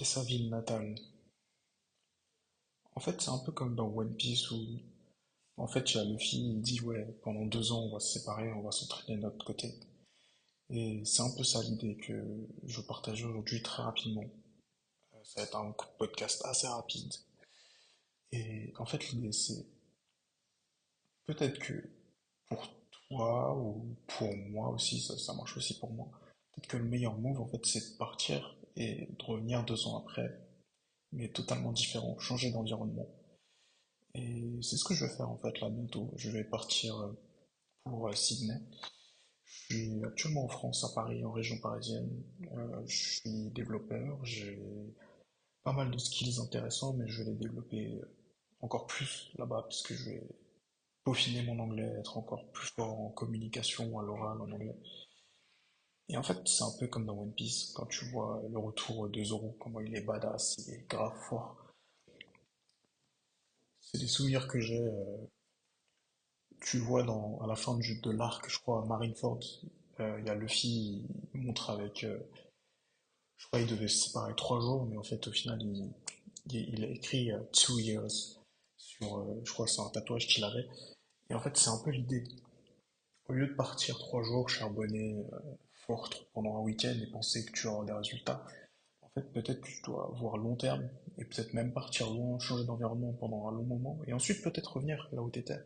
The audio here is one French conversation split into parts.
quitter sa ville natale. En fait, c'est un peu comme dans One Piece où, en fait, il y a Luffy, il dit, ouais, pendant 2 ans, on va se séparer, on va s'entraîner de notre côté. Et c'est un peu ça l'idée que je veux partager aujourd'hui très rapidement. Ça va être un podcast assez rapide. Et en fait, l'idée, c'est peut-être que pour toi ou pour moi aussi, ça marche aussi pour moi. Peut-être que le meilleur move, en fait, c'est de partir et de revenir 2 ans après, mais totalement différent, changer d'environnement. Et c'est ce que je vais faire en fait là bientôt. Je vais partir pour Sydney. Je suis actuellement en France, à Paris, en région parisienne. Je suis développeur, j'ai pas mal de skills intéressants, mais je vais les développer encore plus là-bas, puisque je vais peaufiner mon anglais, être encore plus fort en communication, à l'oral, en anglais. Et en fait, c'est un peu comme dans One Piece, quand tu vois le retour de Zoro, comment il est badass, il est grave fort. C'est des souvenirs que j'ai. Tu vois à la fin de l'arc, je crois, à Marineford, il y a Luffy, il montre avec, je crois, il devait se séparer 3 jours, mais en fait, au final, il a écrit 2 years sur, je crois, que c'est un tatouage qu'il avait. Et en fait, c'est un peu l'idée. Au lieu de partir 3 jours, charbonner fort pendant un week-end et penser que tu auras des résultats, en fait, peut-être que tu dois voir long terme et peut-être même partir loin, changer d'environnement pendant un long moment et ensuite peut-être revenir là où tu étais.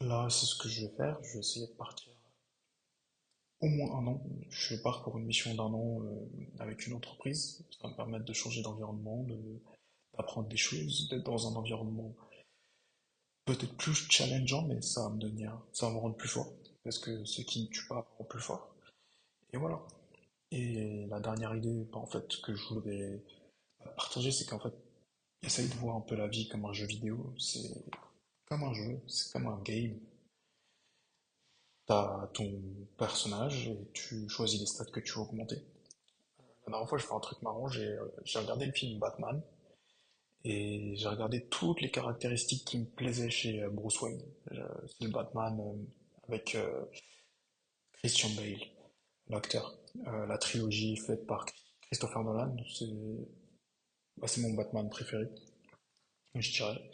Là, c'est ce que je vais faire. Je vais essayer de partir au moins un an. Je pars pour une mission d'1 an avec une entreprise. Ça va me permettre de changer d'environnement, d'apprendre des choses, d'être dans un environnement peut-être plus challengeant, mais ça va me rendre plus fort. Parce que ce qui ne tue pas rend plus fort. Et voilà. Et la dernière idée, en fait, que je voudrais partager, c'est qu'en fait, essaye de voir un peu la vie comme un jeu vidéo. C'est comme un jeu, c'est comme un game. T'as ton personnage et tu choisis les stats que tu veux augmenter. La dernière fois, je fais un truc marrant, j'ai regardé le film Batman et j'ai regardé toutes les caractéristiques qui me plaisaient chez Bruce Wayne. C'est le Batman avec Christian Bale, l'acteur. La trilogie faite par Christopher Nolan, c'est mon Batman préféré, je dirais.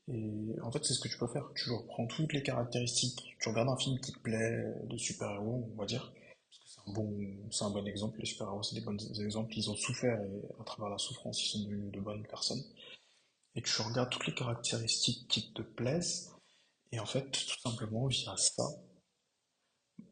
Et en fait, c'est ce que tu peux faire. Tu reprends toutes les caractéristiques, tu regardes un film qui te plaît, de super-héros, on va dire. Parce que c'est un bon exemple. Les super-héros, c'est des bons exemples. Ils ont souffert et à travers la souffrance, ils sont devenus de bonnes personnes. Et tu regardes toutes les caractéristiques qui te plaisent. Et en fait, tout simplement, via ça,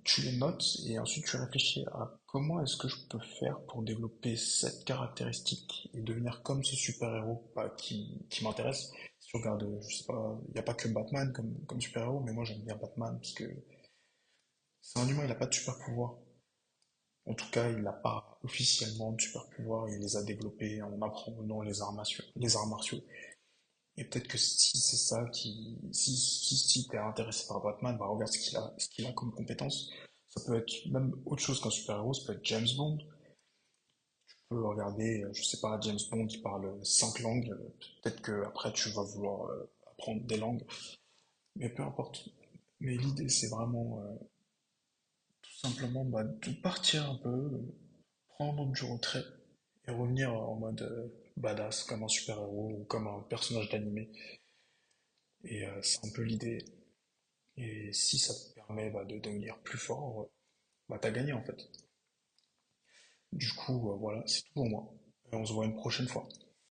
tu les notes et ensuite tu réfléchis à comment est-ce que je peux faire pour développer cette caractéristique et devenir comme ce super-héros qui m'intéresse. Si tu regardes, je sais pas, il n'y a pas que Batman comme super-héros, mais moi j'aime bien Batman parce que c'est un humain, il n'a pas de super-pouvoir. En tout cas, il n'a pas officiellement de super-pouvoir, il les a développés en apprenant les arts martiaux. Et peut-être que si c'est ça si t'es intéressé par Batman, bah regarde ce qu'il a comme compétences. Ça peut être même autre chose qu'un super-héros, ça peut être James Bond. Tu peux regarder, je sais pas, James Bond qui parle 5 langues. Peut-être que après tu vas vouloir apprendre des langues, mais peu importe. Mais l'idée, c'est vraiment tout simplement bah, de partir un peu, prendre du retrait et revenir en mode badass, comme un super-héros ou comme un personnage d'animé. Et c'est un peu l'idée. Et si ça te permet bah, de devenir plus fort, bah t'as gagné en fait. Du coup, voilà, c'est tout pour moi. Et on se voit une prochaine fois.